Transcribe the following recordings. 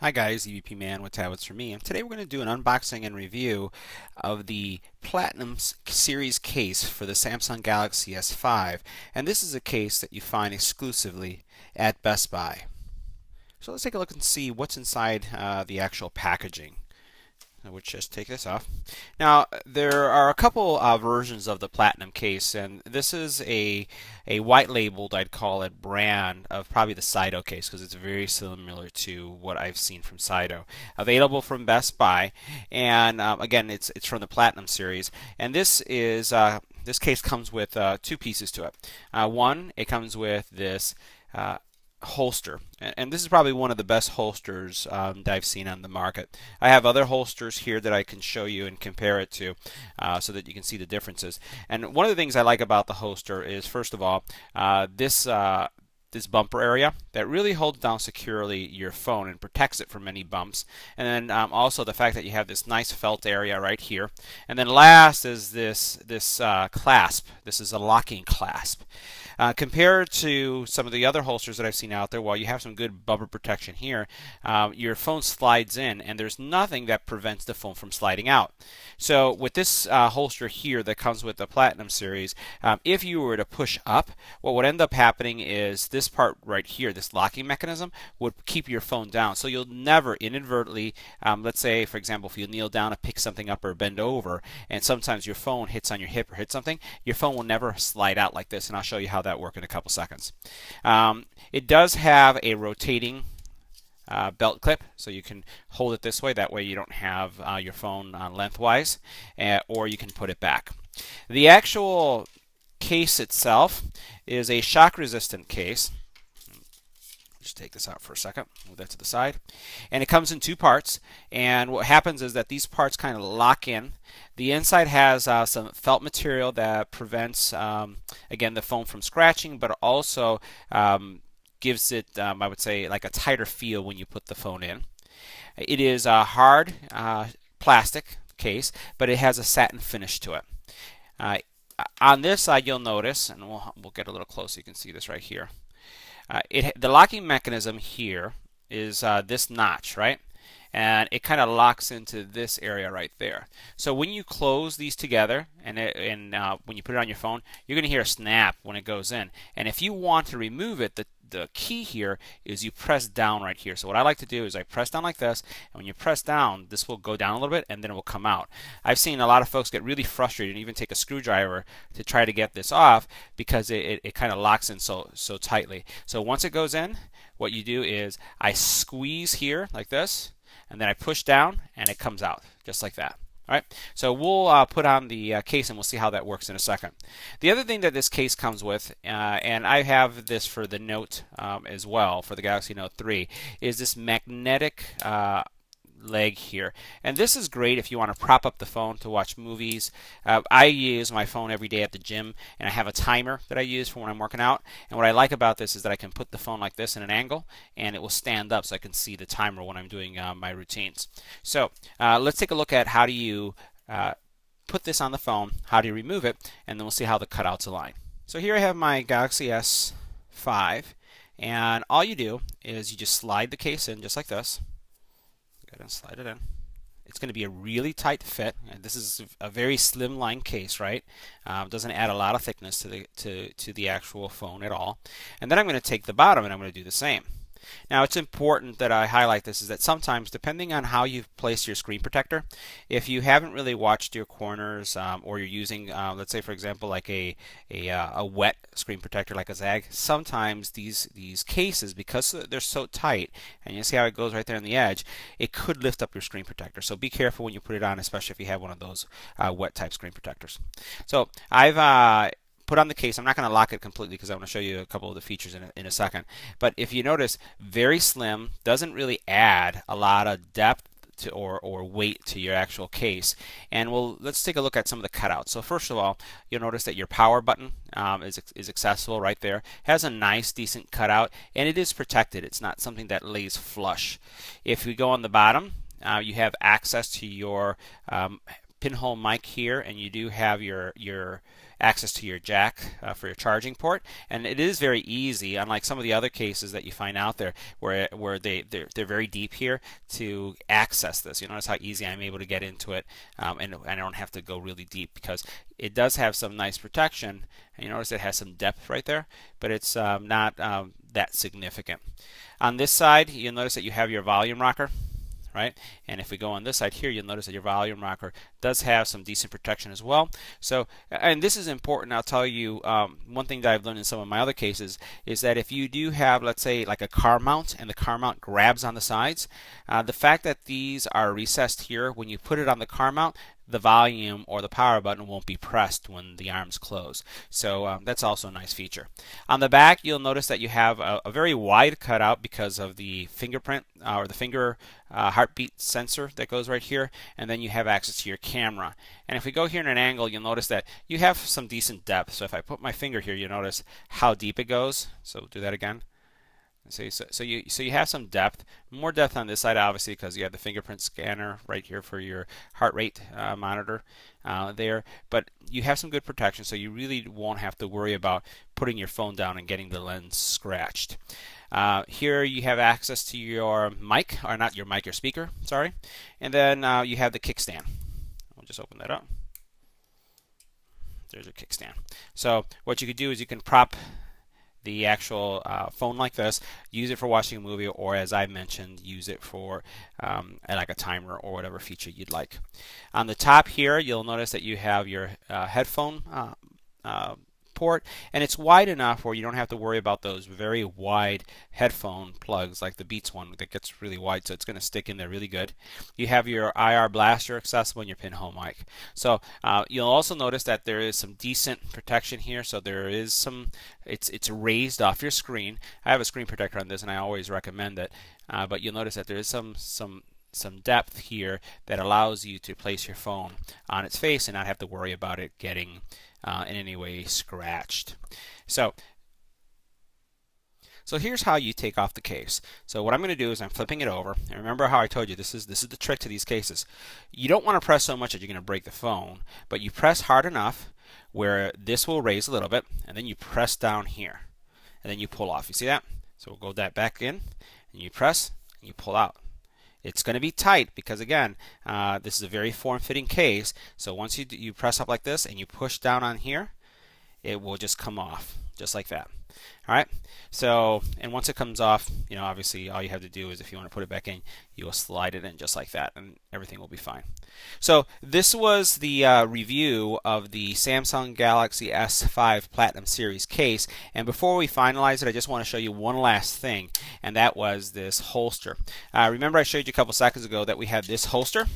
Hi guys, EBPMAN with tablets for me, and today we're going to do an unboxing and review of the Platinum Series case for the Samsung Galaxy S5, and this is a case that you find exclusively at Best Buy. So let's take a look and see what's inside the actual packaging. We'll just take this off. Now, there are a couple versions of the Platinum case, and this is a white labeled, I'd call it, brand of probably the Saito case because it's very similar to what I've seen from Saito. Available from Best Buy, and again, it's from the Platinum series. And this case comes with two pieces to it. One, it comes with this holster, and this is probably one of the best holsters that I've seen on the market. I have other holsters here that I can show you and compare it to so that you can see the differences. And one of the things I like about the holster is, first of all, this bumper area that really holds down securely your phone and protects it from any bumps. And then also the fact that you have this nice felt area right here. And then last is this clasp. This is a locking clasp. Compared to some of the other holsters that I've seen out there, while you have some good bumper protection here, your phone slides in and there's nothing that prevents the phone from sliding out. So with this holster here that comes with the Platinum series, if you were to push up, what would end up happening is this part right here, this locking mechanism, would keep your phone down. So you'll never inadvertently, let's say for example, if you kneel down to pick something up or bend over, and sometimes your phone hits on your hip or hits something, your phone will never slide out like this, and I'll show you how that works in a couple seconds. It does have a rotating belt clip, so you can hold it this way. That way you don't have your phone lengthwise, or you can put it back. The actual case itself is a shock resistant case. Just take this out for a second, move that to the side. And it comes in two parts, and what happens is that these parts kind of lock in. The inside has some felt material that prevents, again, the phone from scratching, but also gives it, I would say, like a tighter feel when you put the phone in. It is a hard plastic case, but it has a satin finish to it. On this side, you'll notice, and we'll get a little closer, you can see this right here. The locking mechanism here is this notch, right? And it kind of locks into this area right there. So when you close these together and when you put it on your phone, you're going to hear a snap when it goes in. And if you want to remove it, the key here is you press down right here. So what I like to do is I press down like this, and when you press down, this will go down a little bit and then it will come out. I've seen a lot of folks get really frustrated and even take a screwdriver to try to get this off because it kind of locks in so tightly. So once it goes in, what you do is I squeeze here like this, and then I push down and it comes out just like that. All right, so we'll put on the case and we'll see how that works in a second. The other thing that this case comes with, and I have this for the Note as well, for the Galaxy Note 3, is this magnetic leg here. And this is great if you want to prop up the phone to watch movies. I use my phone every day at the gym, and I have a timer that I use for when I'm working out. And what I like about this is that I can put the phone like this in an angle, and it will stand up so I can see the timer when I'm doing my routines. So let's take a look at how do you put this on the phone, how do you remove it, and then we'll see how the cutouts align. So here I have my Galaxy S5, and all you do is you just slide the case in just like this. Go ahead and slide it in. It's going to be a really tight fit. And this is a very slim line case, right? Doesn't add a lot of thickness to the actual phone at all. And then I'm going to take the bottom and I'm going to do the same. Now, it's important that I highlight this is that sometimes, depending on how you've placed your screen protector, if you haven't really watched your corners, or you're using, let's say for example, like a wet screen protector like a Zag, sometimes these cases, because they're so tight, and you see how it goes right there on the edge, it could lift up your screen protector. So be careful when you put it on, especially if you have one of those wet type screen protectors. So I've put on the case. I'm not going to lock it completely because I want to show you a couple of the features in a second. But if you notice, very slim, doesn't really add a lot of depth or weight to your actual case. And let's take a look at some of the cutouts. So first of all, you'll notice that your power button is accessible right there. It has a nice, decent cutout, and it is protected. It's not something that lays flush. If we go on the bottom, you have access to your pinhole mic here, and you do have your access to your jack for your charging port, and it is very easy, unlike some of the other cases that you find out there where they're very deep here, to access this. You notice how easy I'm able to get into it, and I don't have to go really deep because it does have some nice protection, and you notice it has some depth right there, but it's not that significant. On this side, you'll notice that you have your volume rocker, right? And if we go on this side here, you'll notice that your volume rocker does have some decent protection as well. So, and this is important. I'll tell you one thing that I've learned in some of my other cases is that if you do have, let's say, like a car mount, and the car mount grabs on the sides, the fact that these are recessed here, when you put it on the car mount, the volume or the power button won't be pressed when the arms close. So that's also a nice feature. On the back, you'll notice that you have a very wide cutout because of the fingerprint or the finger heartbeat sensor that goes right here, and then you have access to your camera. And if we go here in an angle, you'll notice that you have some decent depth. So if I put my finger here, you'll notice how deep it goes. So do that again. So you have some depth, more depth on this side obviously because you have the fingerprint scanner right here for your heart rate monitor there, but you have some good protection, so you really won't have to worry about putting your phone down and getting the lens scratched. Here you have access to your mic, or not your mic, your speaker, sorry, and then you have the kickstand. I'll just open that up. There's your kickstand. So what you could do is you can prop the actual phone like this, use it for watching a movie, or as I mentioned, use it for like a timer or whatever feature you'd like. On the top here, you'll notice that you have your headphone port, and it's wide enough where you don't have to worry about those very wide headphone plugs like the Beats one that gets really wide, so it's going to stick in there really good. You have your IR blaster accessible in your pinhole mic. So you'll also notice that there is some decent protection here, so there is some, it's raised off your screen. I have a screen protector on this and I always recommend it, but you'll notice that there is some depth here that allows you to place your phone on its face and not have to worry about it getting in any way scratched. So here's how you take off the case. So what I'm going to do is I'm flipping it over, and remember how I told you this is the trick to these cases. You don't want to press so much that you're going to break the phone, but you press hard enough where this will raise a little bit, and then you press down here, and then you pull off. You see that? So we'll go that back in, and you press, and you pull out. It's going to be tight because, again, this is a very form-fitting case. So once you press up like this and you push down on here, it will just come off just like that. All right. So, and once it comes off, you know, obviously all you have to do is, if you want to put it back in, you will slide it in just like that, and everything will be fine. So this was the review of the Samsung Galaxy S5 Platinum Series case. And before we finalize it, I just want to show you one last thing, and that was this holster. Remember I showed you a couple seconds ago that we had this holster.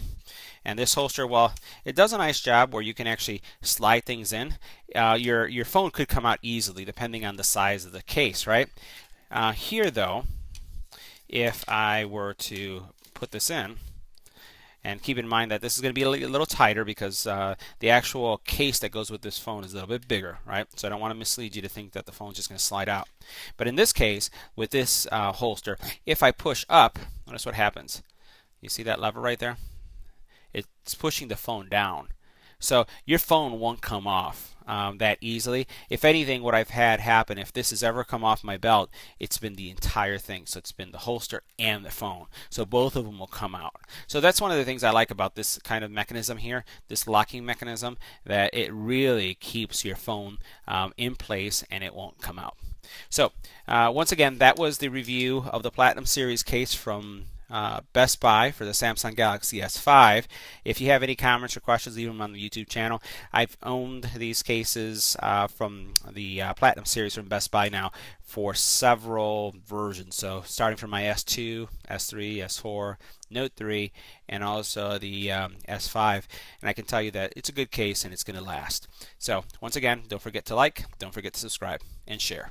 And this holster, well, it does a nice job where you can actually slide things in. Your phone could come out easily depending on the size of the case, right? Here, though, if I were to put this in, and keep in mind that this is going to be a little tighter because the actual case that goes with this phone is a little bit bigger, right? So I don't want to mislead you to think that the phone's just going to slide out. But in this case, with this holster, if I push up, notice what happens. You see that lever right there? It's pushing the phone down. So your phone won't come off that easily. If anything, what I've had happen, if this has ever come off my belt, it's been the entire thing. So it's been the holster and the phone. So both of them will come out. So that's one of the things I like about this kind of mechanism here, this locking mechanism, that it really keeps your phone in place and it won't come out. So once again, that was the review of the Platinum Series case from Best Buy for the Samsung Galaxy S5. If you have any comments or questions, leave them on the YouTube channel. I've owned these cases from the Platinum Series from Best Buy now for several versions. So starting from my S2, S3, S4, Note 3, and also the S5. And I can tell you that it's a good case and it's going to last. So once again, don't forget to like, don't forget to subscribe, and share.